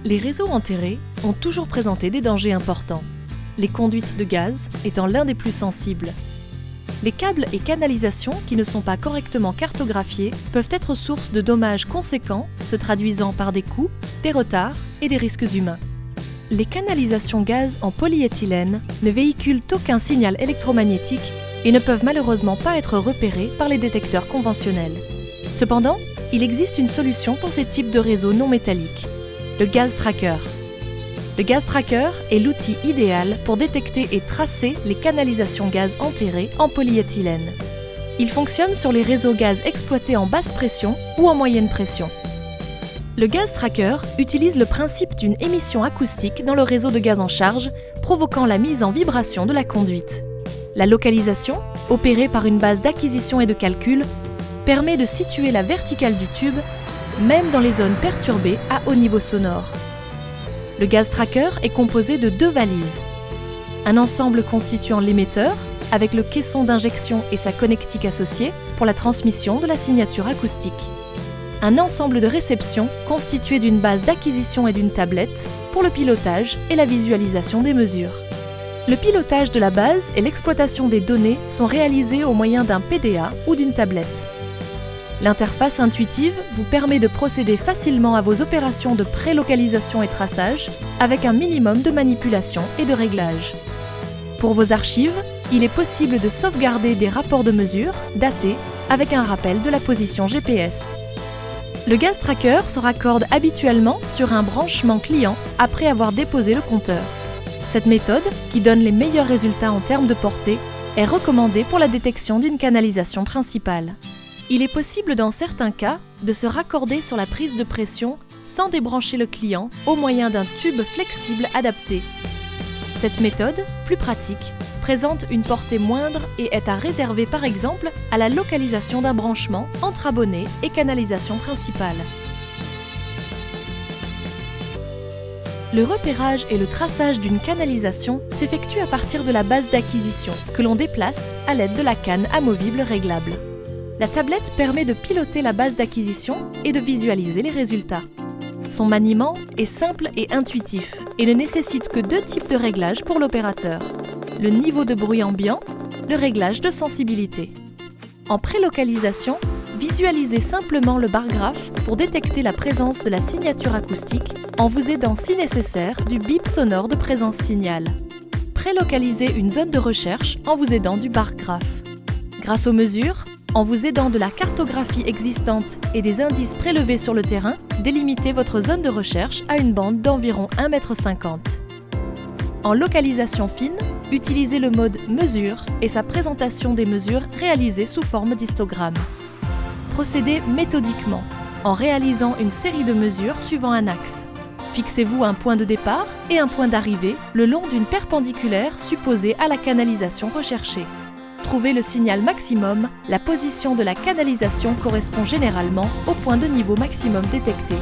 Les réseaux enterrés ont toujours présenté des dangers importants, les conduites de gaz étant l'un des plus sensibles. Les câbles et canalisations qui ne sont pas correctement cartographiés peuvent être source de dommages conséquents, se traduisant par des coûts, des retards et des risques humains. Les canalisations gaz en polyéthylène ne véhiculent aucun signal électromagnétique et ne peuvent malheureusement pas être repérées par les détecteurs conventionnels. Cependant, il existe une solution pour ces types de réseaux non métalliques, le Gas Tracker. Le Gas Tracker est l'outil idéal pour détecter et tracer les canalisations gaz enterrées en polyéthylène. Il fonctionne sur les réseaux gaz exploités en basse pression ou en moyenne pression. Le Gas Tracker utilise le principe d'une émission acoustique dans le réseau de gaz en charge, provoquant la mise en vibration de la conduite. La localisation, opérée par une base d'acquisition et de calcul, permet de situer la verticale du tube, même dans les zones perturbées à haut niveau sonore. Le Gas Tracker est composé de 2 valises. Un ensemble constituant l'émetteur, avec le caisson d'injection et sa connectique associée pour la transmission de la signature acoustique. Un ensemble de réception constitué d'une base d'acquisition et d'une tablette pour le pilotage et la visualisation des mesures. Le pilotage de la base et l'exploitation des données sont réalisés au moyen d'un PDA ou d'une tablette. L'interface intuitive vous permet de procéder facilement à vos opérations de prélocalisation et traçage avec un minimum de manipulation et de réglage. Pour vos archives, il est possible de sauvegarder des rapports de mesure datés avec un rappel de la position GPS. Le Gas Tracker se raccorde habituellement sur un branchement client après avoir déposé le compteur. Cette méthode, qui donne les meilleurs résultats en termes de portée, est recommandée pour la détection d'une canalisation principale. Il est possible dans certains cas de se raccorder sur la prise de pression sans débrancher le client au moyen d'un tube flexible adapté. Cette méthode, plus pratique, présente une portée moindre et est à réserver par exemple à la localisation d'un branchement entre abonné et canalisation principale. Le repérage et le traçage d'une canalisation s'effectuent à partir de la base d'acquisition que l'on déplace à l'aide de la canne amovible réglable. La tablette permet de piloter la base d'acquisition et de visualiser les résultats. Son maniement est simple et intuitif et ne nécessite que 2 types de réglages pour l'opérateur: le niveau de bruit ambiant, le réglage de sensibilité. En prélocalisation, visualisez simplement le bar graphe pour détecter la présence de la signature acoustique en vous aidant si nécessaire du bip sonore de présence signal. Prélocalisez une zone de recherche en vous aidant du bar graphe. Grâce aux mesures, en vous aidant de la cartographie existante et des indices prélevés sur le terrain, délimitez votre zone de recherche à une bande d'environ 1,50 m. En localisation fine, utilisez le mode mesure et sa présentation des mesures réalisées sous forme d'histogramme. Procédez méthodiquement, en réalisant une série de mesures suivant un axe. Fixez-vous un point de départ et un point d'arrivée le long d'une perpendiculaire supposée à la canalisation recherchée. Trouvez le signal maximum, la position de la canalisation correspond généralement au point de niveau maximum détecté.